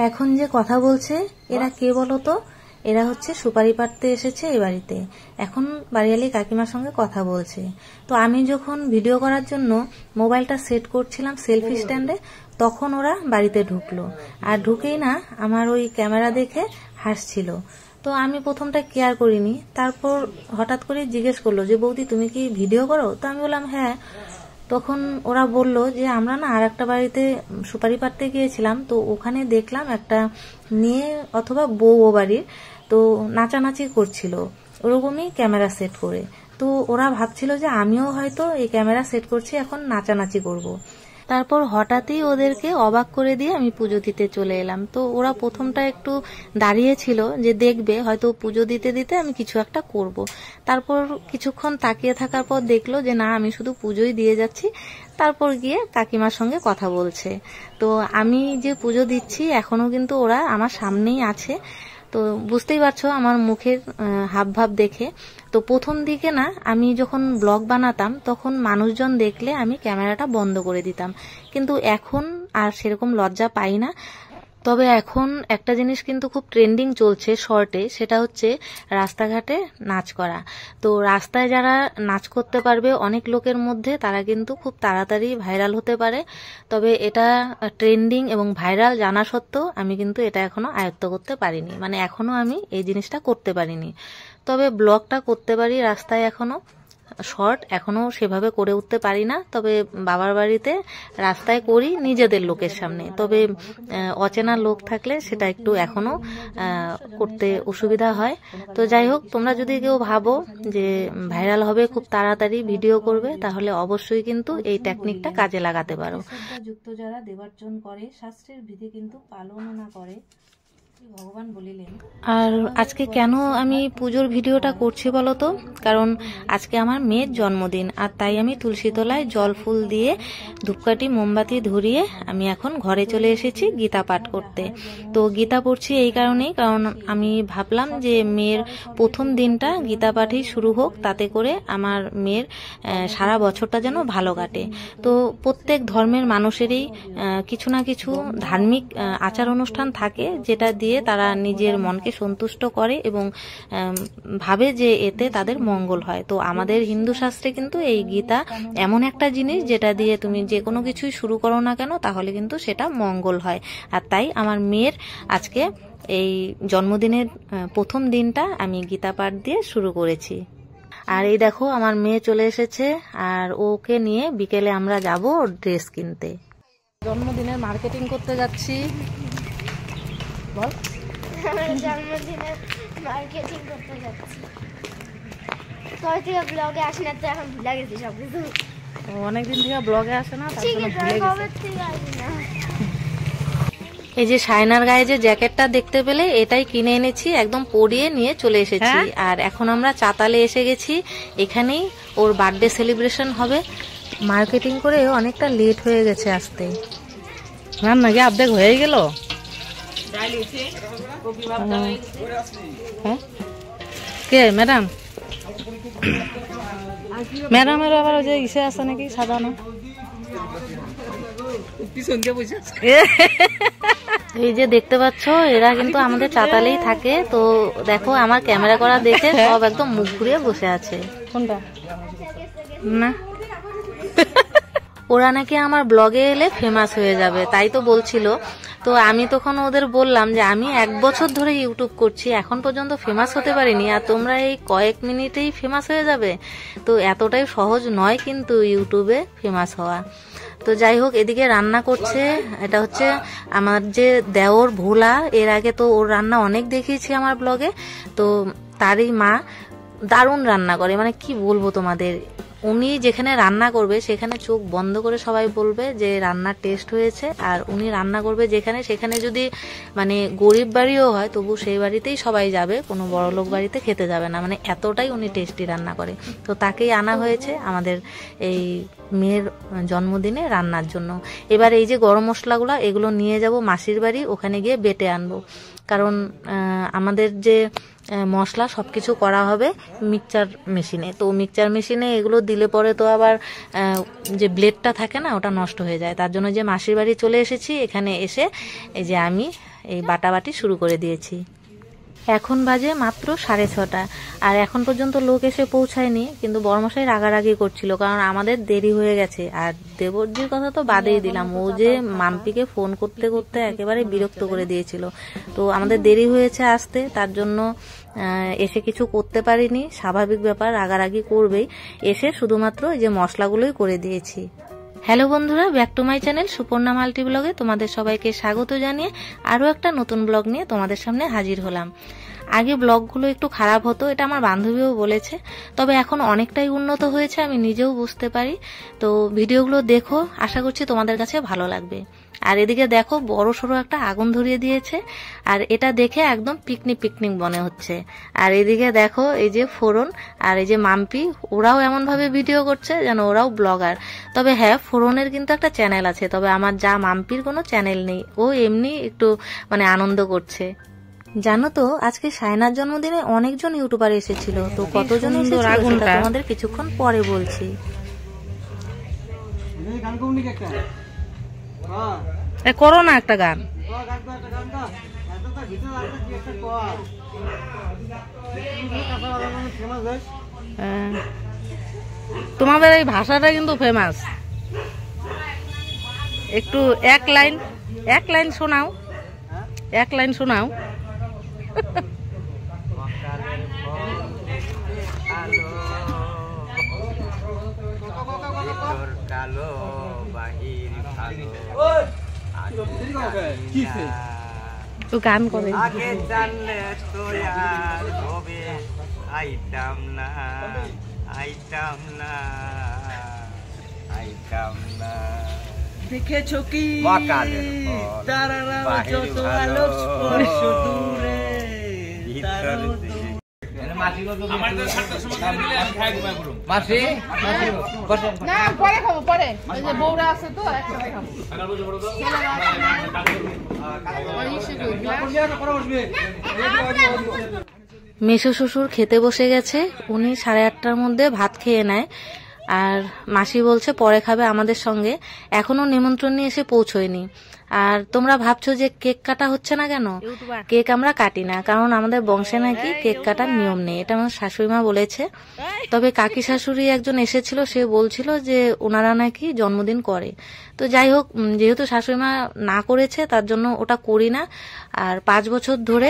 এখন যে কথা বলছে এরা কে বলতো? এরা হচ্ছে সুপারি পাড়তে এসেছে এই বাড়িতে। এখন বাড়িয়ালি কাকিমার সঙ্গে কথা বলছে। তো আমি যখন ভিডিও করার জন্য মোবাইলটা সেট করছিলাম সেলফি স্ট্যান্ডে, তখন ওরা বাড়িতে ঢুকলো। আর ঢুকেই না আমার ওই ক্যামেরা দেখে হাসছিল। তো আমি প্রথমটা কেয়ার করিনি। তারপর হঠাৎ করে জিজ্ঞেস করলো যে বৌদি তুমি কি ভিডিও করো? তো আমি বললাম হ্যাঁ। তখন ওরা বলল যে আমরা না আর একটা বাড়িতে সুপারি পাড়তে গিয়েছিলাম, তো ওখানে দেখলাম একটা মেয়ে অথবা বউ ও বাড়ির তো নাচানাচি করছিল ওরকমই ক্যামেরা সেট করে। তো ওরা ভাবছিল যে আমিও হয়তো এই ক্যামেরা সেট করছি, এখন নাচানাচি করব। তারপর হঠাৎই ওদেরকে অবাক করে দিয়ে আমি পুজো দিতে চলে এলাম। তো ওরা প্রথমটা একটু দাঁড়িয়েছিল যে দেখবে হয়তো পুজো দিতে দিতে আমি কিছু একটা করব। তারপর কিছুক্ষণ তাকিয়ে থাকার পর দেখলো যে না, আমি শুধু পুজোই দিয়ে যাচ্ছি। তারপর গিয়ে কাকিমার সঙ্গে কথা বলছে। তো আমি যে পুজো দিচ্ছি এখনো কিন্তু ওরা আমার সামনেই আছে। তো বুঝতেই পারছো আমার মুখের হাবভাব দেখে। তো প্রথম দিকে না আমি যখন ব্লগ বানাতাম তখন মানুষজন দেখলে আমি ক্যামেরাটা বন্ধ করে দিতাম, কিন্তু এখন আর সেরকম লজ্জা পাই না। তবে এখন একটা জিনিস কিন্তু খুব ট্রেন্ডিং চলছে শর্টে, সেটা হচ্ছে রাস্তাঘাটে নাচ করা। তো রাস্তায় যারা নাচ করতে পারবে অনেক লোকের মধ্যে, তারা কিন্তু খুব তাড়াতাড়ি ভাইরাল হতে পারে। তবে এটা ট্রেন্ডিং এবং ভাইরাল জানা সত্ত্বেও আমি কিন্তু এটা এখনো আয়ত্ত করতে পারিনি, মানে এখনো আমি এই জিনিসটা করতে পারিনি। তবে ব্লগটা করতে পারি রাস্তায়, এখনো শর্ট এখনো সেভাবে করে উঠতে পারি না। তবে বাবার বাড়িতে রাস্তায় করি নিজেদের লোকের সামনে। তবে অচেনা লোক থাকলে সেটা একটু এখনো করতে অসুবিধা হয়। তো যাই হোক, তোমরা যদি কেউ ভাবো যে ভাইরাল হবে, খুব তাড়াতাড়ি ভিডিও করবে, তাহলে অবশ্যই কিন্তু এই টেকনিকটা কাজে লাগাতে পারো। যুক্ত যারা দেবার্চন করে শাস্ত্রের বিধি কিন্তু পালন না করে, ভগবান বলিলেন। আর আজকে কেন আমি পুজোর ভিডিওটা করছি বলো তো? কারণ আজকে আমার মেয়ের জন্মদিন, আর তাই আমি তুলসী তলায় জল ফুল দিয়ে ধূপকাঠি মোমবাতি ধরিয়ে আমি এখন ঘরে চলে এসেছি গীতা পাঠ করতে। তো গীতা পড়ছি এই কারণেই, কারণ আমি ভাবলাম যে মেয়ের প্রথম দিনটা গীতা পাঠই শুরু হোক, তাতে করে আমার মেয়ের সারা বছরটা যেন ভালো কাটে। তো প্রত্যেক ধর্মের মানুষেরই কিছু না কিছু ধার্মিক আচার অনুষ্ঠান থাকে, যেটা দিয়ে তারা নিজের মনকে সন্তুষ্ট করে এবং ভাবে যে এতে তাদের মঙ্গল হয়। তো আমাদের হিন্দু শাস্ত্রে কিন্তু এই গীতা এমন একটা জিনিস যেটা দিয়ে তুমি যে কোনো কিছুই শুরু করো না কেন, তাহলে কিন্তু সেটা মঙ্গল হয়। আর তাই আমার মেয়ের আজকে এই জন্মদিনের প্রথম দিনটা আমি গীতা পাঠ দিয়ে শুরু করেছি। আর এই দেখো আমার মেয়ে চলে এসেছে, আর ওকে নিয়ে বিকেলে আমরা যাব ড্রেস কিনতে। জন্মদিনের মার্কেটিং করতে যাচ্ছি। বল, জন্মদিনের মার্কেটিং করতে যাচ্ছি। কবে থেকে ব্লগে আসি না, তো এখন ভুলে গেছি সবকিছু। অনেকদিন থেকে ব্লগে আসে না, তার জন্য ভুলে গেছি। এই যে সায়নার গায়ে যে জ্যাকেটটা দেখতে পেলে, এটাই কিনে এনেছি, একদম পরিয়ে নিয়ে চলে এসেছি। আর এখন আমরা চাতালে এসে গেছি, এখানেই ওর বার্থডে সেলিব্রেশন হবে। মার্কেটিং করে অনেকটা লেট হয়ে গেছে আসতে। রান্না কি অর্ধেক হয়ে গেল? কে ম্যাডাম? ম্যাডামের আবার ওই যে ইসে আছে নাকি সাজানো? এই যে দেখতে পাচ্ছ, এরা কিন্তু আমাদের চাতালেই থাকে। তো দেখো আমার ক্যামেরা করা দেখে সব একদম মুখ ঘুরিয়ে বসে আছে। কোনটা না, ওরা নাকি আমার ব্লগে এলে ফেমাস হয়ে যাবে, তাই তো বলছিল। তো আমি তখন ওদের বললাম যে আমি 1 বছর ধরে ইউটিউব করছি, এখন পর্যন্ত ফেমাস হতে পারিনি, আর তোমরা এই কয়েক মিনিটেই ফেমাস হয়ে যাবে। তো এতটাই সহজ নয় কিন্তু ইউটিউবে ফেমাস হওয়া। তো যাই হোক, এদিকে রান্না করছে, এটা হচ্ছে আমার যে দেওর ভোলা। এর আগে তো ওর রান্না অনেক দেখিয়েছি আমার ব্লগে। তো তারই মা দারুণ রান্না করে, মানে কি বলবো তোমাদের। উনি যেখানে রান্না করবে সেখানে চোখ বন্ধ করে সবাই বলবে যে রান্নার টেস্ট হয়েছে। আর উনি রান্না করবে যেখানে, সেখানে যদি মানে গরিব বাড়িও হয় তবু সেই বাড়িতেই সবাই যাবে, কোনো বড়লোক বাড়িতে খেতে যাবে না, মানে এতটাই উনি টেস্টি রান্না করে। তো তাকেই আনা হয়েছে আমাদের এই মেয়ের জন্মদিনে রান্নার জন্য। এবার এই যে গরম মশলাগুলো, এগুলো নিয়ে যাব মাসির বাড়ি, ওখানে গিয়ে বেটে আনবো। কারণ আমাদের যে মশলা সব কিছু করা হবে মিক্সচার মেশিনে। তো মিক্সচার মেশিনে এগুলো দিলে পরে তো আবার যে ব্লেডটা থাকে না ওটা নষ্ট হয়ে যায়। তার জন্য যে মাসির বাড়ি চলে এসেছি, এখানে এসে এই যে আমি এই বাটাবাটি শুরু করে দিয়েছি। এখন বাজে মাত্র 6:30 আর এখন পর্যন্ত লোক এসে পৌঁছায়নি, কিন্তু বড়মশাই রাগারাগি করছিল কারণ আমাদের দেরি হয়ে গেছে। আর দেবরজির কথা তো বাদেই দিলাম, ও যে মাম্পিকে ফোন করতে করতে একেবারে বিরক্ত করে দিয়েছিল। তো আমাদের দেরি হয়েছে আসতে, তার জন্য এসে কিছু করতে পারিনি, স্বাভাবিক ব্যাপার, রাগারাগি করবেই। এসে শুধুমাত্র এই যে মশলাগুলোই করে দিয়েছি। হ্যালো বন্ধুরা, back to my channel Suparna multi ব্লগে তোমাদের সবাইকে স্বাগত জানিয়ে আরও একটা নতুন ব্লগ নিয়ে তোমাদের সামনে হাজির হলাম। আগে ব্লগগুলো একটু খারাপ হতো, এটা আমার বান্ধবীও বলেছে, তবে এখন অনেকটাই উন্নত হয়েছে, আমি নিজেও বুঝতে পারি। তো ভিডিওগুলো দেখো, আশা করছি তোমাদের কাছে ভালো লাগবে। আর এদিকে দেখো বড় সড়ো একটা আগুন ধরিয়ে দিয়েছে, আর এটা দেখে একদম পিকনিক পিকনিক মনে হচ্ছে। আর এদিকে দেখো এই যে ফোড়ন আর এই যে মাম্পি, ওরাও এমন ভাবে ভিডিও করছে যেন ওরাও ব্লগার। তবে হ্যাঁ, ফোড়নের কিন্তু একটা চ্যানেল আছে, তবে আমার যা মাম্পির কোনো চ্যানেল নেই, ও এমনি একটু মানে আনন্দ করছে। জানো তো আজকে সায়নার জন্মদিনে অনেকজন ইউটিউবার এসেছিল, তো কতজন এসেছিল তোমাদের কিছুক্ষণ পরে বলছি। করো না একটা গান। তোমাদের এই ভাষাটা কিন্তু ফেমাস, একটু এক লাইন শোনাও, এক লাইন শোনাও। তো গান করে আগে জানলে তো আর হবে আইতাম না দেখেছো কি তারারা যত আলো স্পর্শ দূরে মেসো শ্বশুর খেতে বসে গেছে, উনি 8:30টার মধ্যে ভাত খেয়ে নেয়। আর মাসি বলছে পরে খাবে আমাদের সঙ্গে, এখনো নিমন্ত্রণ নিয়ে এসে পৌঁছয়নি। আর তোমরা ভাবছো যে কেক কাটা হচ্ছে না কেন, কেক আমরা কাটি না, কারণ আমাদের বংশে নাকি কেক কাটার নিয়ম নেই, এটা আমার শাশুড়ি মা বলেছে। তবে কাকি শাশুড়ি একজন এসেছিল, সে বলছিল যে ওনারা নাকি জন্মদিন করে। তো যাই হোক, যেহেতু শাশুড়ি মা না করেছে তার জন্য ওটা করি না। আর 5 বছর ধরে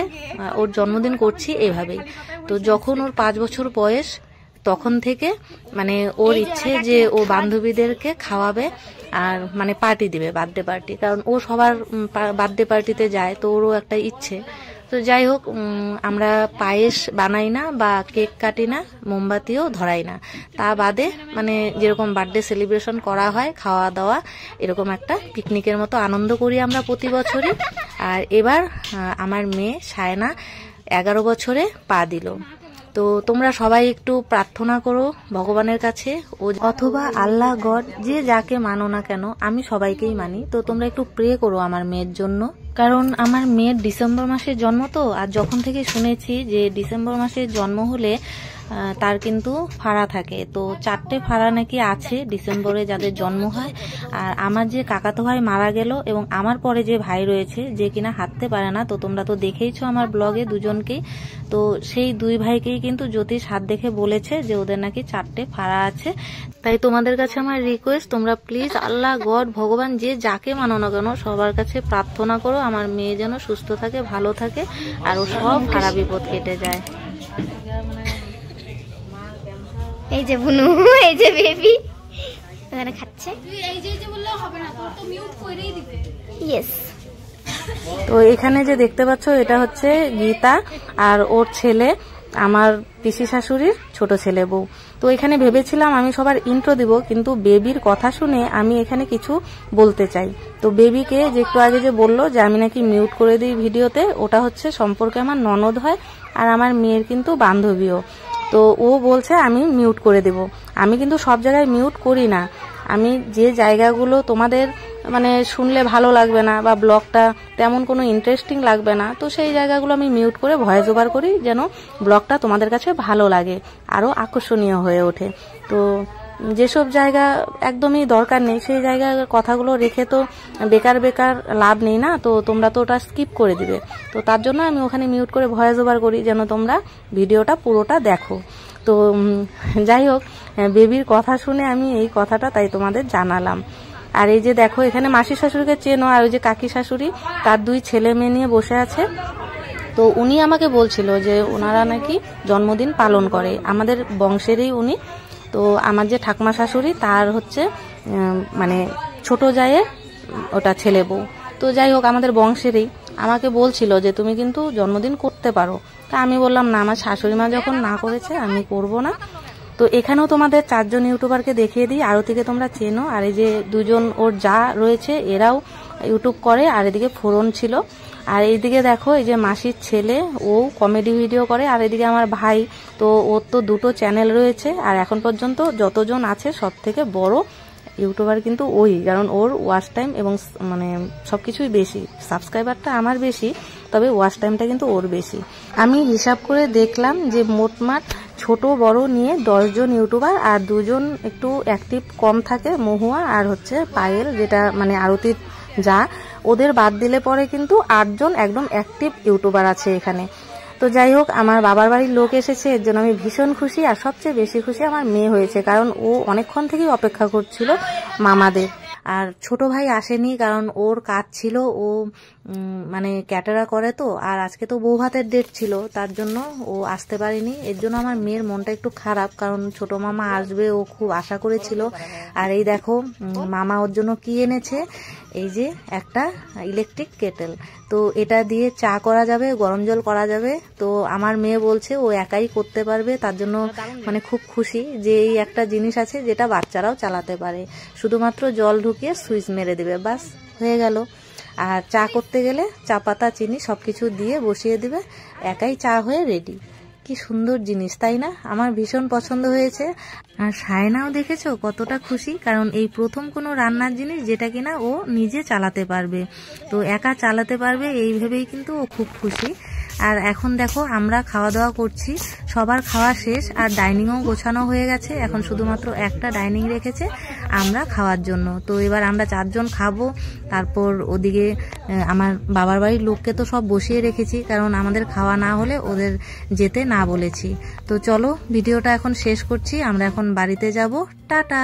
ওর জন্মদিন করছি এভাবেই। তো যখন ওর 5 বছর বয়স তখন থেকে মানে ওর ইচ্ছে যে ও বান্ধবীদেরকে খাওয়াবে আর মানে পার্টি দিবে, বার্থডে পার্টি, কারণ ও সবার বার্থডে পার্টিতে যায়, তো ওরও একটা ইচ্ছে। তো যাই হোক, আমরা পায়েস বানাই না বা কেক কাটি না, মোমবাতিও ধরাই না, তা বাদে মানে যেরকম বার্থডে সেলিব্রেশন করা হয়, খাওয়া দাওয়া, এরকম একটা পিকনিকের মতো আনন্দ করি আমরা প্রতি বছরই। আর এবার আমার মেয়ে সায়না 11 বছরে পা দিল। তো তোমরা সবাই একটু প্রার্থনা করো ভগবানের কাছে, অথবা আল্লাহ গড, যে যাকে মানো না কেন, আমি সবাইকেই মানি। তো তোমরা একটু প্রে করো আমার মেয়ের জন্য, কারণ আমার মেয়ের ডিসেম্বর মাসে জন্ম। তো আর যখন থেকে শুনেছি যে ডিসেম্বর মাসে জন্ম হলে তার কিন্তু ফাড়া থাকে, তো 4টে ফাড়া নাকি আছে ডিসেম্বরে যাদের জন্ম হয়। আর আমার যে কাকাতো ভাই মারা গেল, এবং আমার পরে যে ভাই রয়েছে যে কিনা হাঁটতে পারে না, তো তোমরা তো দেখেইছো আমার ব্লগে দুজনকেই, তো সেই 2 ভাইকেই কিন্তু জ্যোতিষ হাত দেখে বলেছে যে ওদের নাকি 4টে ফাড়া আছে। তাই তোমাদের কাছে আমার রিকোয়েস্ট, তোমরা প্লিজ আল্লাহ গড ভগবান যে যাকে মানো না কেন সবার কাছে প্রার্থনা করো আমার মেয়ে যেন সুস্থ থাকে, ভালো থাকে, আর ও সব ফাড়া বিপদ কেটে যায়। এই যে বুনু, এই যে বেবি ওখানে খাচ্ছে। এই যে বললে হবে না, তোর তো মিউট করেই দিবে। ইয়েস। তো এখানে যে দেখতে পাচ্ছ এটা হচ্ছে গীতা, আর ওর ছেলে আমার পিসি শাশুড়ির ছোট ছেলে বউ। তো এখানে ভেবেছিলাম আমি সবার ইন্ট্রো দিব, কিন্তু বেবির কথা শুনে আমি এখানে কিছু বলতে চাই। তো বেবিকে যে একটু আগে যে বললো যে আমি নাকি মিউট করে দিই ভিডিওতে, ওটা হচ্ছে সম্পর্কে আমার ননদ হয় আর আমার মেয়ের কিন্তু বান্ধবীও। তো ও বলছে আমি মিউট করে দেব, আমি কিন্তু সব জায়গায় মিউট করি না, আমি যে জায়গাগুলো তোমাদের মানে শুনলে ভালো লাগবে না বা ব্লগটা তেমন কোনো ইন্টারেস্টিং লাগবে না, তো সেই জায়গাগুলো আমি মিউট করে ভয়েস ওভার করি যেন ব্লগটা তোমাদের কাছে ভালো লাগে, আরও আকর্ষণীয় হয়ে ওঠে। তো যেসব জায়গা একদমই দরকার নেই সেই জায়গার কথাগুলো রেখে তো বেকার বেকার লাভ নেই না, তো তোমরা তো ওটা স্কিপ করে দিবে। তো তার জন্য আমি ওখানে মিউট করে ভয়েস ওভার করি যেন তোমরা ভিডিওটা পুরোটা দেখো। তো যাই হোক, বেবির কথা শুনে আমি এই কথাটা তাই তোমাদের জানালাম। আর এই যে দেখো এখানে মাসি শাশুড়িকে চেনো, আর ওই যে কাকি শাশুড়ি তার 2 ছেলে মেয়ে নিয়ে বসে আছে। তো উনি আমাকে বলছিল যে ওনারা নাকি জন্মদিন পালন করে, আমাদের বংশেরই উনি। তো আমার যে ঠাকুমা শাশুড়ি তার হচ্ছে মানে ছোট জায়ের ওটা ছেলে বউ। তো যাই হোক আমাদের বংশেরই, আমাকে বলছিল যে তুমি কিন্তু জন্মদিন করতে পারো। তা আমি বললাম না, আমার শাশুড়ি মা যখন না করেছে আমি করব না। তো এখানেও তোমাদের 4 জন ইউটিউবারকে দেখিয়ে দিই, আরতিকে তোমরা চেনো। আর এই যে 2 জন ওর যা রয়েছে এরাও ইউটিউব করে, আর এদিকে ফোরন ছিল। আর এইদিকে দেখো এই যে মাসির ছেলে, ও কমেডি ভিডিও করে। আর এদিকে আমার ভাই, তো ওর তো 2টো চ্যানেল রয়েছে। আর এখন পর্যন্ত যতজন আছে সব থেকে বড় ইউটিউবার কিন্তু ওই, কারণ ওর ওয়াচ টাইম এবং মানে সবকিছুই বেশি। সাবস্ক্রাইবারটা আমার বেশি, তবে ওয়াচ টাইমটা কিন্তু ওর বেশি। আমি হিসাব করে দেখলাম যে মোটমাট ছোট বড় নিয়ে 10 জন ইউটিউবার, আর 2 জন একটু অ্যাক্টিভ কম থাকে, মহুয়া আর হচ্ছে পায়েল, যেটা মানে আরতির যা, ওদের বাদ দিলে পরে কিন্তু 8 জন একদম অ্যাক্টিভ ইউটিউবার আছে এখানে। তো যাই হোক, আমার বাবার বাড়ির লোক এসেছে, এর জন্য আমি ভীষণ খুশি। আর সবচেয়ে বেশি খুশি আমার মেয়ে হয়েছে, কারণ ও অনেকক্ষণ থেকেই অপেক্ষা করছিল মামাদের। আর ছোট ভাই আসেনি, কারণ ওর কাজ ছিল, ও মানে ক্যাটারা করে তো। আর আজকে তো বউ ভাতের ডেট ছিল, তার জন্য ও আসতে পারেনি। এর জন্য আমার মেয়ের মনটা একটু খারাপ, কারণ ছোট মামা আসবে, ও খুব আশা করেছিল। আর এই দেখো মামা ওর জন্য কি এনেছে, এই যে একটা ইলেকট্রিক কেটেল। তো এটা দিয়ে চা করা যাবে, গরম জল করা যাবে। তো আমার মেয়ে বলছে ও একাই করতে পারবে, তার জন্য মানে খুব খুশি যে এই একটা জিনিস আছে যেটা বাচ্চারাও চালাতে পারে। শুধুমাত্র জল ঢুকিয়ে সুইচ মেরে দিবে, বাস হয়ে গেল। আর চা করতে গেলে চা পাতা চিনি সবকিছু দিয়ে বসিয়ে দিবে, একাই চা হয়ে রেডি। কি সুন্দর জিনিস, তাই না? আমার ভীষণ পছন্দ হয়েছে। আর সায়নাও দেখেছো কতটা খুশি, কারণ এই প্রথম কোনো রান্নার জিনিস যেটা কিনা ও নিজে চালাতে পারবে। তো একা চালাতে পারবে এই ভেবেই কিন্তু ও খুব খুশি। আর এখন দেখো আমরা খাওয়া দাওয়া করছি, সবার খাওয়া শেষ, আর ডাইনিংও গোছানো হয়ে গেছে। এখন শুধুমাত্র একটা ডাইনিং রেখেছে আমরা খাওয়ার জন্য। তো এবার আমরা 4 জন খাবো। তারপর ওদিকে আমার বাবার বাড়ির লোককে তো সব বসিয়ে রেখেছি, কারণ আমাদের খাওয়া না হলে ওদের যেতে না বলেছি। তো চলো ভিডিওটা এখন শেষ করছি, আমরা এখন বাড়িতে যাব। টাটা।